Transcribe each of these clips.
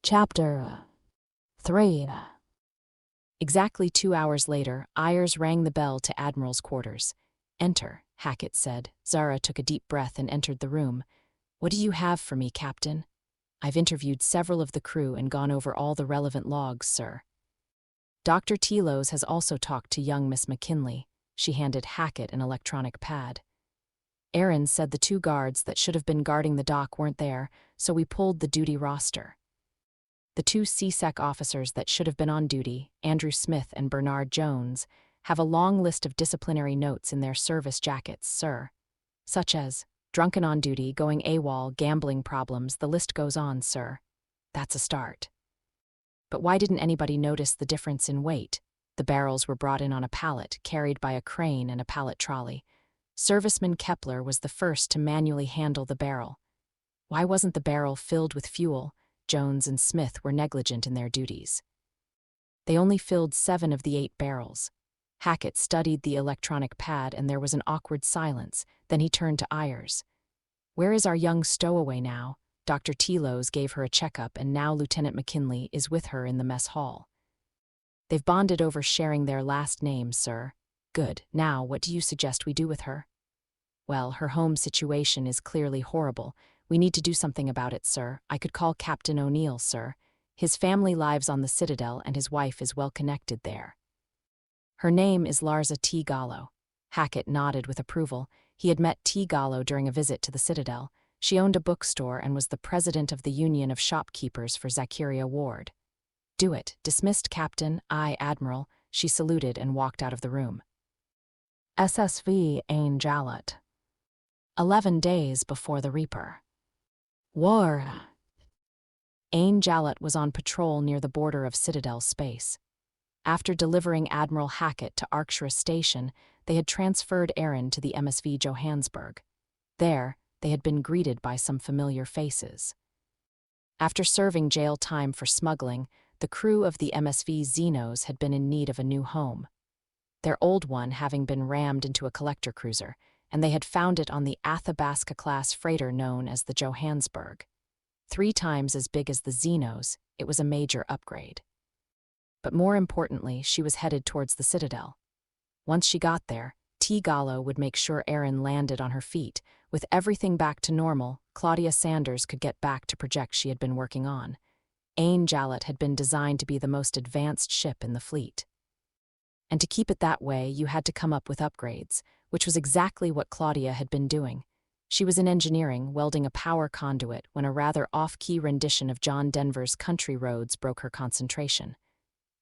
Chapter 3. Exactly 2 hours later, Ayers rang the bell to Admiral's quarters. "Enter," Hackett said. Zara took a deep breath and entered the room. "What do you have for me, Captain?" "I've interviewed several of the crew and gone over all the relevant logs, sir." "Dr. Telos has also talked to young Miss McKinley." She handed Hackett an electronic pad. "Aaron said the 2 guards that should have been guarding the dock weren't there, so we pulled the duty roster. The 2 CSEC officers that should have been on duty, Andrew Smith and Bernard Jones, have a long list of disciplinary notes in their service jackets, sir. Such as, drunken on duty, going AWOL, gambling problems, the list goes on, sir. That's a start." "But why didn't anybody notice the difference in weight?" The barrels were brought in on a pallet, carried by a crane and a pallet trolley. Serviceman Kepler was the first to manually handle the barrel. Why wasn't the barrel filled with fuel? Jones and Smith were negligent in their duties. They only filled 7 of the 8 barrels. Hackett studied the electronic pad and there was an awkward silence. Then he turned to Ayers. "Where is our young stowaway now?" Dr. Telos gave her a checkup and now Lieutenant McKinley is with her in the mess hall. "They've bonded over sharing their last names, sir." "Good. Now, what do you suggest we do with her?" "Well, her home situation is clearly horrible. We need to do something about it, sir. I could call Captain O'Neill, sir. His family lives on the Citadel and his wife is well connected there." "Her name is Larsa T. Gallo." Hackett nodded with approval. He had met T. Gallo during a visit to the Citadel. She owned a bookstore and was the president of the Union of Shopkeepers for Zacharia Ward. "Do it. Dismissed, Captain." "Aye, Admiral." She saluted and walked out of the room. SSV Ain Jalut. 11 days before the Reaper. War. Ain Jalut was on patrol near the border of Citadel space. After delivering Admiral Hackett to Arcturus Station, they had transferred Aaron to the MSV Johannesburg. There, they had been greeted by some familiar faces. After serving jail time for smuggling, the crew of the MSV Xenos had been in need of a new home. Their old one having been rammed into a collector cruiser, and they had found it on the Athabasca-class freighter known as the Johannesburg. 3 times as big as the Xenos, it was a major upgrade. But more importantly, she was headed towards the Citadel. Once she got there, T. Gallo would make sure Aaron landed on her feet. With everything back to normal, Claudia Sanders could get back to projects she had been working on. Ain Jalut had been designed to be the most advanced ship in the fleet. And to keep it that way, you had to come up with upgrades, which was exactly what Claudia had been doing. She was in engineering, welding a power conduit, when a rather off-key rendition of John Denver's Country Roads broke her concentration.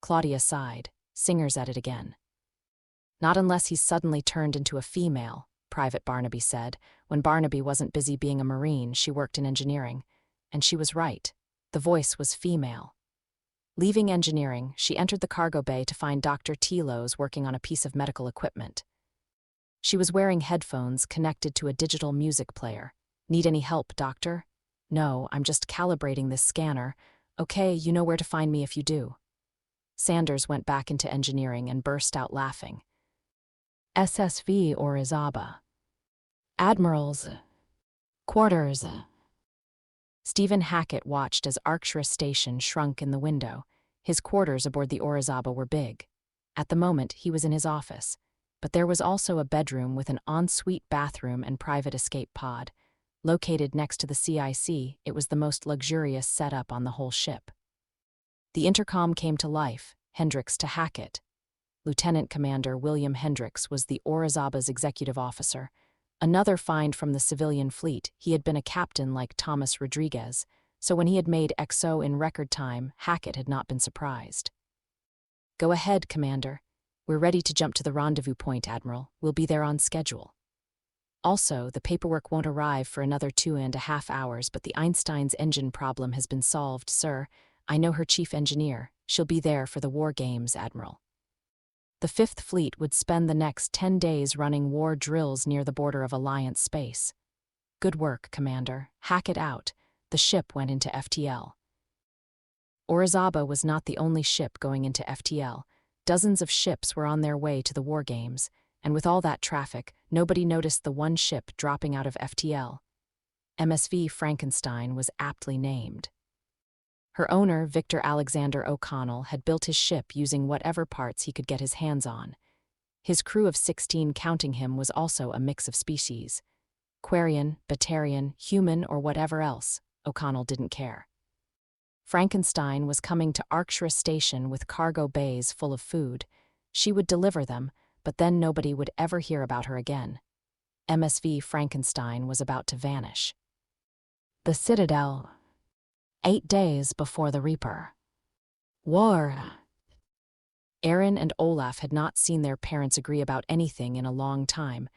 Claudia sighed. "Singer's at it again." "Not unless he's suddenly turned into a female," Private Barnaby said. When Barnaby wasn't busy being a Marine, she worked in engineering. And she was right. The voice was female. Leaving engineering, she entered the cargo bay to find Dr. Telos working on a piece of medical equipment. She was wearing headphones connected to a digital music player. "Need any help, Doctor?" "No, I'm just calibrating this scanner." "Okay, you know where to find me if you do." Sanders went back into engineering and burst out laughing. SSV Orizaba. Admiral's quarters. Stephen Hackett watched as Arcturus Station shrunk in the window. His quarters aboard the Orizaba were big. At the moment, he was in his office. But there was also a bedroom with an ensuite bathroom and private escape pod. Located next to the CIC, it was the most luxurious setup on the whole ship. The intercom came to life, Hendricks to Hackett. Lieutenant Commander William Hendricks was the Orizaba's executive officer. Another find from the civilian fleet, he had been a captain like Thomas Rodriguez, so when he had made XO in record time, Hackett had not been surprised. "Go ahead, Commander. We're ready to jump to the rendezvous point, Admiral. We'll be there on schedule." "Also, the paperwork won't arrive for another 2.5 hours, but the Einstein's engine problem has been solved, sir. I know her chief engineer. She'll be there for the war games, Admiral." The Fifth Fleet would spend the next 10 days running war drills near the border of Alliance space. "Good work, Commander. Hackett out." The ship went into FTL. Orizaba was not the only ship going into FTL. Dozens of ships were on their way to the war games, and with all that traffic, nobody noticed the one ship dropping out of FTL. MSV Frankenstein was aptly named. Her owner, Victor Alexander O'Connell, had built his ship using whatever parts he could get his hands on. His crew of 16, counting him, was also a mix of species. Quarian, Batarian, human, or whatever else, O'Connell didn't care. Frankenstein was coming to Arkshire Station with cargo bays full of food. She would deliver them, but then nobody would ever hear about her again. MSV Frankenstein was about to vanish. The Citadel. 8 days before the Reaper. War. Aaron and Olaf had not seen their parents agree about anything in a long time,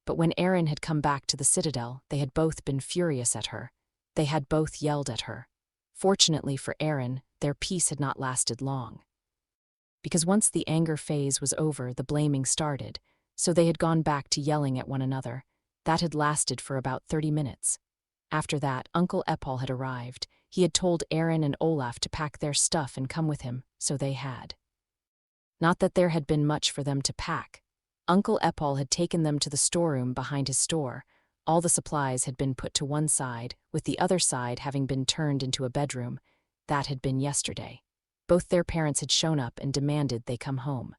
but when Aaron had come back to the Citadel, they had both been furious at her. They had both yelled at her. Fortunately for Aaron, their peace had not lasted long. Because once the anger phase was over, the blaming started, so they had gone back to yelling at one another. That had lasted for about 30 minutes. After that, Uncle Epal had arrived. He had told Aaron and Olaf to pack their stuff and come with him, so they had. Not that there had been much for them to pack. Uncle Epal had taken them to the storeroom behind his store. All the supplies had been put to one side, with the other side having been turned into a bedroom. That had been yesterday. Both their parents had shown up and demanded they come home.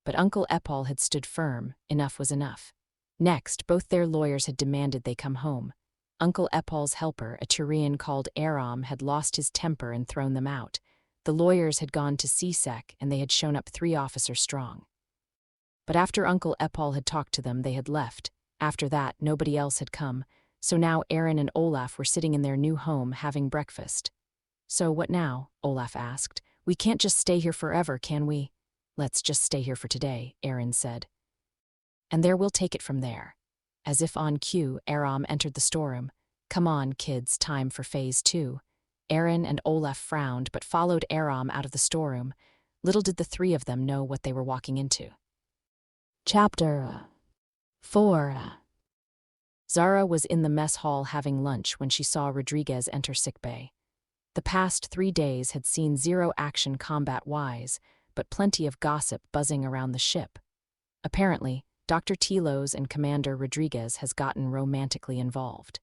But Uncle Epal had stood firm. Enough was enough. Next, both their lawyers had demanded they come home. Uncle Epal's helper, a Tyrian called Aram, had lost his temper and thrown them out. The lawyers had gone to CSEC, and they had shown up 3 officers strong. But after Uncle Epal had talked to them, they had left. After that, nobody else had come, so now Aaron and Olaf were sitting in their new home having breakfast. "So what now?" Olaf asked. "We can't just stay here forever, can we?" "Let's just stay here for today," Aaron said. "And there we'll take it from there." As if on cue, Aram entered the storeroom. "Come on, kids, time for phase 2. Aaron and Olaf frowned but followed Aram out of the storeroom. Little did the 3 of them know what they were walking into. Chapter 4. Zara was in the mess hall having lunch when she saw Rodriguez enter sickbay. The past 3 days had seen zero action combat-wise, but plenty of gossip buzzing around the ship. Apparently, Dr. Tilos and Commander Rodriguez has gotten romantically involved.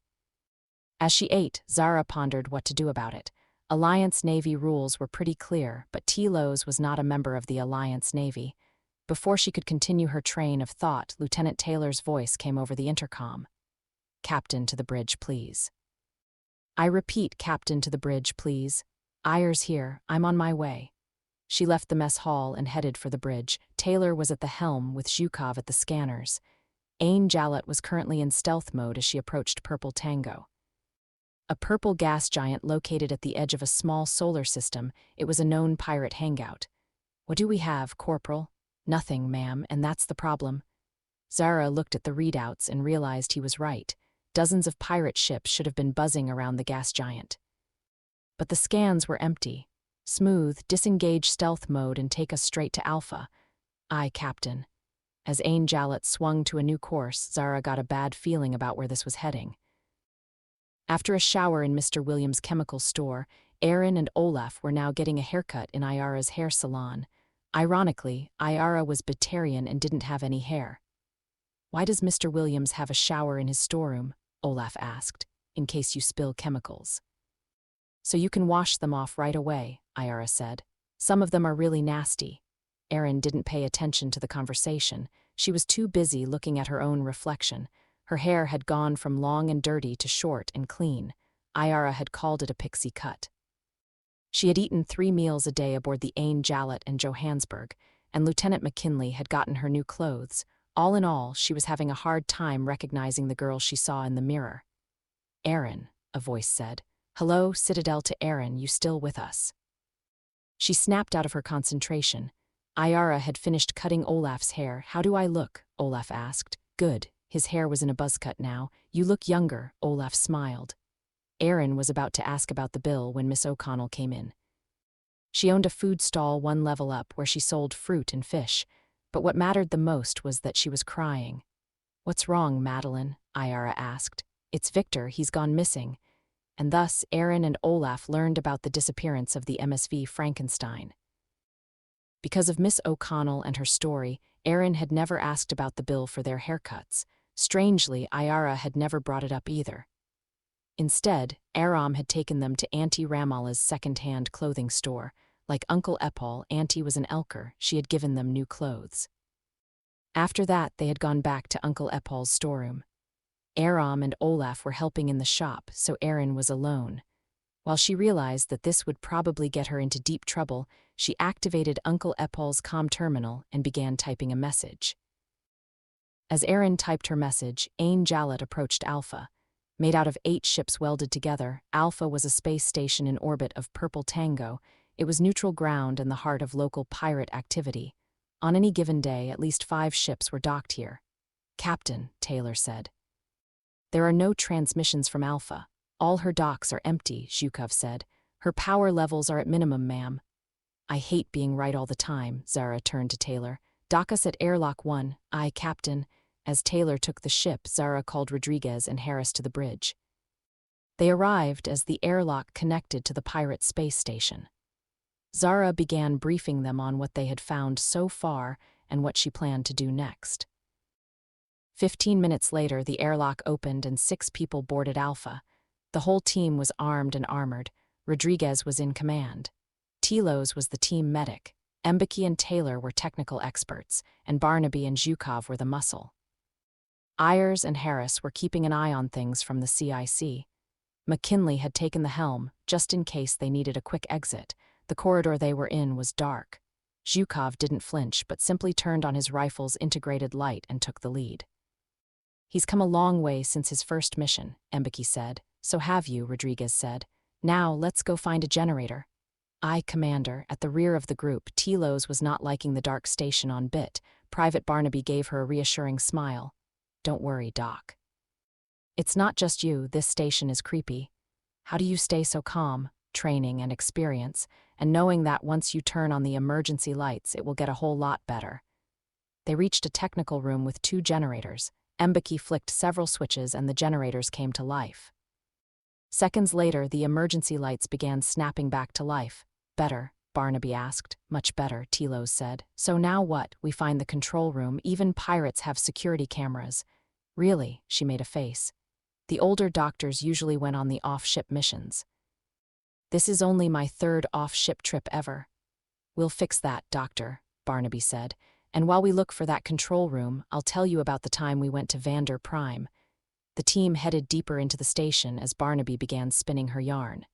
As she ate, Zara pondered what to do about it. Alliance Navy rules were pretty clear, but Tilos was not a member of the Alliance Navy. Before she could continue her train of thought, Lieutenant Taylor's voice came over the intercom. "Captain, to the bridge, please." "I repeat, Captain, to the bridge, please. Ayers here. I'm on my way." She left the mess hall and headed for the bridge. Taylor was at the helm with Zhukov at the scanners. Ain Jalut was currently in stealth mode as she approached Purple Tango. A purple gas giant located at the edge of a small solar system, it was a known pirate hangout. "What do we have, Corporal?" "Nothing, ma'am, and that's the problem." Zara looked at the readouts and realized he was right. Dozens of pirate ships should have been buzzing around the gas giant. But the scans were empty. "Smooth, disengage stealth mode and take us straight to Alpha." "Aye, Captain." As Ain Jalut swung to a new course, Zara got a bad feeling about where this was heading. After a shower in Mr. Williams' chemical store, Aaron and Olaf were now getting a haircut in Ayara's hair salon. Ironically, Ayara was Batarian and didn't have any hair. "Why does Mr. Williams have a shower in his storeroom?" Olaf asked. "In case you spill chemicals." "So you can wash them off right away," Ayara said. "Some of them are really nasty." Aaron didn't pay attention to the conversation. She was too busy looking at her own reflection. Her hair had gone from long and dirty to short and clean. Ayara had called it a pixie cut. She had eaten 3 meals a day aboard the Ain Jalut and Johannesburg, and Lieutenant McKinley had gotten her new clothes. All in all, she was having a hard time recognizing the girl she saw in the mirror. "Aaron," a voice said. "Hello, Citadel to Aaron, you still with us?" She snapped out of her concentration. Ayara had finished cutting Olaf's hair. "How do I look?" Olaf asked. "Good." His hair was in a buzz cut now. "You look younger," Olaf smiled. Aaron was about to ask about the bill when Miss O'Connell came in. She owned a food stall 1 level up where she sold fruit and fish, but what mattered the most was that she was crying. "What's wrong, Madeline?" Ayara asked. "It's Victor, he's gone missing." And thus Aaron and Olaf learned about the disappearance of the MSV Frankenstein. Because of Miss O'Connell and her story, Aaron had never asked about the bill for their haircuts. Strangely, Ayara had never brought it up either. Instead, Aram had taken them to Auntie Ramala's second-hand clothing store. Like Uncle Epal, Auntie was an Elker, she had given them new clothes. After that, they had gone back to Uncle Epal's storeroom. Aram and Olaf were helping in the shop, so Erin was alone. While she realized that this would probably get her into deep trouble, she activated Uncle Epal's comm terminal and began typing a message. As Erin typed her message, Ain Jalut approached Alpha. Made out of 8 ships welded together, Alpha was a space station in orbit of Purple Tango. It was neutral ground and the heart of local pirate activity. On any given day, at least 5 ships were docked here. "Captain," Taylor said. "There are no transmissions from Alpha. All her docks are empty," Zhukov said. "Her power levels are at minimum, ma'am." "I hate being right all the time," Zara turned to Taylor. "Dock us at Airlock 1. Aye, Captain." As Taylor took the ship, Zara called Rodriguez and Harris to the bridge. They arrived as the airlock connected to the pirate space station. Zara began briefing them on what they had found so far and what she planned to do next. 15 minutes later, the airlock opened and 6 people boarded Alpha. The whole team was armed and armored. Rodriguez was in command. Telos was the team medic. Mbeki and Taylor were technical experts, and Barnaby and Zhukov were the muscle. Ayers and Harris were keeping an eye on things from the CIC. McKinley had taken the helm, just in case they needed a quick exit. The corridor they were in was dark. Zhukov didn't flinch, but simply turned on his rifle's integrated light and took the lead. "He's come a long way since his first mission," Mbeki said. "So have you," Rodriguez said. "Now, let's go find a generator." "Aye, Commander." At the rear of the group, Telos was not liking the dark station on bit. Private Barnaby gave her a reassuring smile. "Don't worry, Doc. It's not just you, this station is creepy. How do you stay so calm?" "Training and experience, and knowing that once you turn on the emergency lights, it will get a whole lot better." They reached a technical room with 2 generators. Mbeki flicked several switches and the generators came to life. Seconds later, the emergency lights began snapping back to life. "Better?" Barnaby asked. "Much better," Telos said. "So now what?" "We find the control room. Even pirates have security cameras." "Really?" She made a face. "The older doctors usually went on the off-ship missions. This is only my 3rd off-ship trip ever." "We'll fix that, Doctor," Barnaby said. "And while we look for that control room, I'll tell you about the time we went to Vander Prime." The team headed deeper into the station as Barnaby began spinning her yarn.